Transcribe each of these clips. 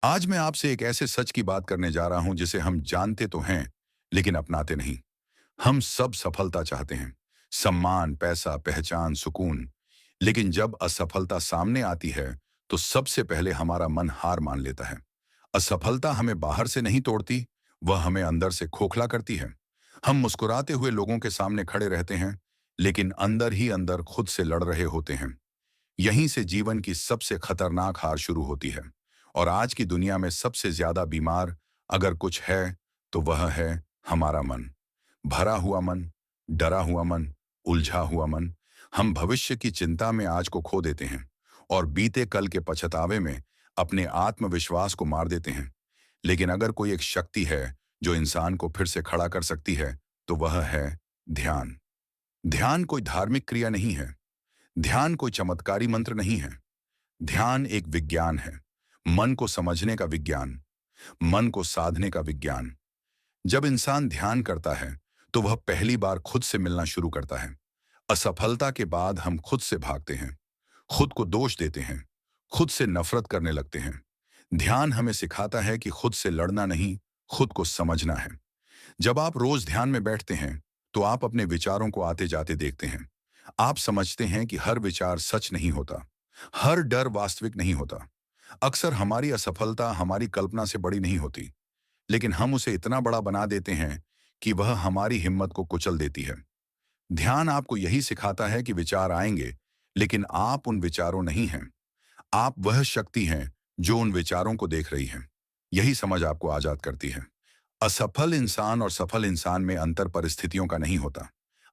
आज मैं आपसे एक ऐसे सच की बात करने जा रहा हूं जिसे हम जानते तो हैं, लेकिन अपनाते नहीं। हम सब सफलता चाहते हैं, सम्मान, पैसा, पहचान, सुकून। लेकिन जब असफलता सामने आती है, तो सबसे पहले हमारा मन हार मान लेता है। असफलता हमें बाहर से नहीं तोड़ती, वह हमें अंदर से खोखला करती है। हम मुस्कुराते हुए लोगों के सामने खड़े रहते हैं, लेकिन अंदर ही अंदर खुद से लड़ रहे होते हैं। यहीं से जीवन की सबसे खतरनाक हार शुरू होती है। और आज की दुनिया में सबसे ज्यादा बीमार अगर कुछ है, तो वह है हमारा मन। भरा हुआ मन, डरा हुआ मन, उलझा हुआ मन। हम भविष्य की चिंता में आज को खो देते हैं और बीते कल के पछतावे में अपने आत्मविश्वास को मार देते हैं। लेकिन अगर कोई एक शक्ति है जो इंसान को फिर से खड़ा कर सकती है, तो वह है ध्यान। ध्यान कोई धार्मिक क्रिया नहीं है। ध्यान कोई चमत्कारी मंत्र नहीं है। ध्यान एक विज्ञान है। मन को समझने का विज्ञान, मन को साधने का विज्ञान। जब इंसान ध्यान करता है, तो वह पहली बार खुद से मिलना शुरू करता है। असफलता के बाद हम खुद से भागते हैं, खुद को दोष देते हैं, खुद से नफरत करने लगते हैं। ध्यान हमें सिखाता है कि खुद से लड़ना नहीं, खुद को समझना है। जब आप रोज ध्यान में बैठते हैं, तो आप अपने विचारों को आते जाते देखते हैं। आप समझते हैं कि हर विचार सच नहीं होता, हर डर वास्तविक नहीं होता। अक्सर हमारी असफलता हमारी कल्पना से बड़ी नहीं होती, लेकिन हम उसे इतना बड़ा बना देते हैं कि वह हमारी हिम्मत को कुचल देती है। ध्यान आपको यही सिखाता है कि विचार आएंगे, लेकिन आप उन विचारों नहीं हैं। आप वह शक्ति हैं जो उन विचारों को देख रही है। यही समझ आपको आजाद करती है। असफल इंसान और सफल इंसान में अंतर परिस्थितियों का नहीं होता,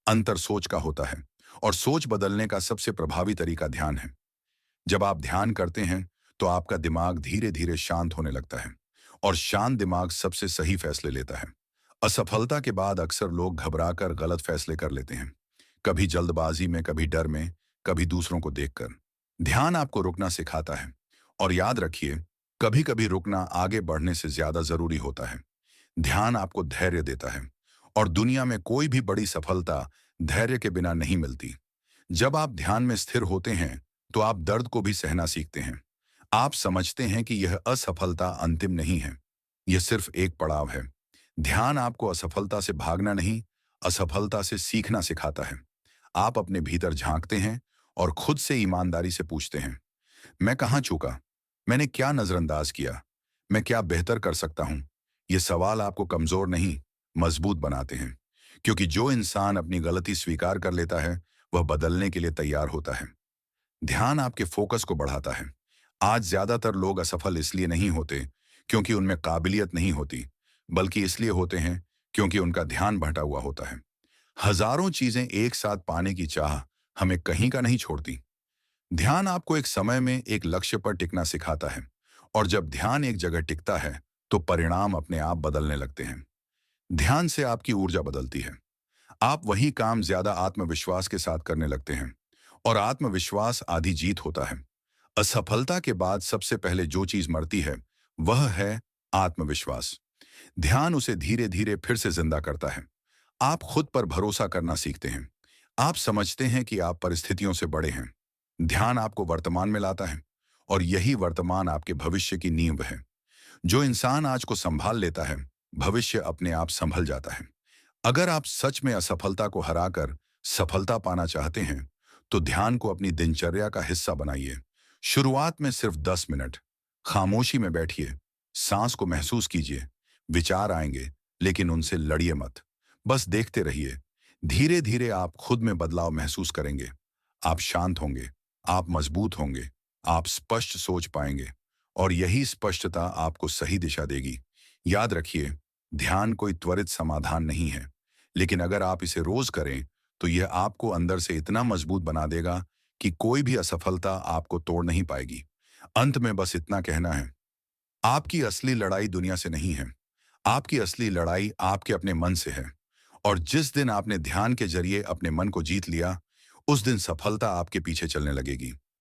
अंतर सोच का होता है। और सोच बदलने का सबसे प्रभावी तरीका ध्यान है। जब आप ध्यान करते हैं, तो आपका दिमाग धीरे धीरे शांत होने लगता है, और शांत दिमाग सबसे सही फैसले लेता है। असफलता के बाद अक्सर लोग घबराकर गलत फैसले कर लेते हैं, कभी जल्दबाजी में, कभी डर में, कभी दूसरों को देखकर। ध्यान आपको रुकना सिखाता है। और याद रखिए, कभी कभी रुकना आगे बढ़ने से ज्यादा जरूरी होता है। ध्यान आपको धैर्य देता है, और दुनिया में कोई भी बड़ी सफलता धैर्य के बिना नहीं मिलती। जब आप ध्यान में स्थिर होते हैं, तो आप दर्द को भी सहना सीखते हैं। आप समझते हैं कि यह असफलता अंतिम नहीं है, यह सिर्फ एक पड़ाव है। ध्यान आपको असफलता से भागना नहीं, असफलता से सीखना सिखाता है। आप अपने भीतर झांकते हैं और खुद से ईमानदारी से पूछते हैं, मैं कहाँ चूका? मैंने क्या नजरअंदाज किया? मैं क्या बेहतर कर सकता हूं? ये सवाल आपको कमजोर नहीं, मजबूत बनाते हैं। क्योंकि जो इंसान अपनी गलती स्वीकार कर लेता है, वह बदलने के लिए तैयार होता है। ध्यान आपके फोकस को बढ़ाता है। आज ज्यादातर लोग असफल इसलिए नहीं होते क्योंकि उनमें काबिलियत नहीं होती, बल्कि इसलिए होते हैं क्योंकि उनका ध्यान भटका हुआ होता है। हजारों चीजें एक साथ पाने की चाह हमें कहीं का नहीं छोड़ती। ध्यान आपको एक समय में एक लक्ष्य पर टिकना सिखाता है। और जब ध्यान एक जगह टिकता है, तो परिणाम अपने आप बदलने लगते हैं। ध्यान से आपकी ऊर्जा बदलती है। आप वही काम ज्यादा आत्मविश्वास के साथ करने लगते हैं, और आत्मविश्वास आधी जीत होता है। असफलता के बाद सबसे पहले जो चीज मरती है, वह है आत्मविश्वास। ध्यान उसे धीरे धीरे फिर से जिंदा करता है। आप खुद पर भरोसा करना सीखते हैं। आप समझते हैं कि आप परिस्थितियों से बड़े हैं। ध्यान आपको वर्तमान में लाता है, और यही वर्तमान आपके भविष्य की नींव है। जो इंसान आज को संभाल लेता है, भविष्य अपने आप संभल जाता है। अगर आप सच में असफलता को हराकर सफलता पाना चाहते हैं, तो ध्यान को अपनी दिनचर्या का हिस्सा बनाइए। शुरुआत में सिर्फ 10 मिनट खामोशी में बैठिए, सांस को महसूस कीजिए। विचार आएंगे, लेकिन उनसे लड़िए मत, बस देखते रहिए। धीरे धीरे आप खुद में बदलाव महसूस करेंगे। आप शांत होंगे, आप मजबूत होंगे, आप स्पष्ट सोच पाएंगे, और यही स्पष्टता आपको सही दिशा देगी। याद रखिए, ध्यान कोई त्वरित समाधान नहीं है, लेकिन अगर आप इसे रोज करें, तो यह आपको अंदर से इतना मजबूत बना देगा कि कोई भी असफलता आपको तोड़ नहीं पाएगी। अंत में बस इतना कहना है, आपकी असली लड़ाई दुनिया से नहीं है। आपकी असली लड़ाई आपके अपने मन से है। और जिस दिन आपने ध्यान के जरिए अपने मन को जीत लिया, उस दिन सफलता आपके पीछे चलने लगेगी।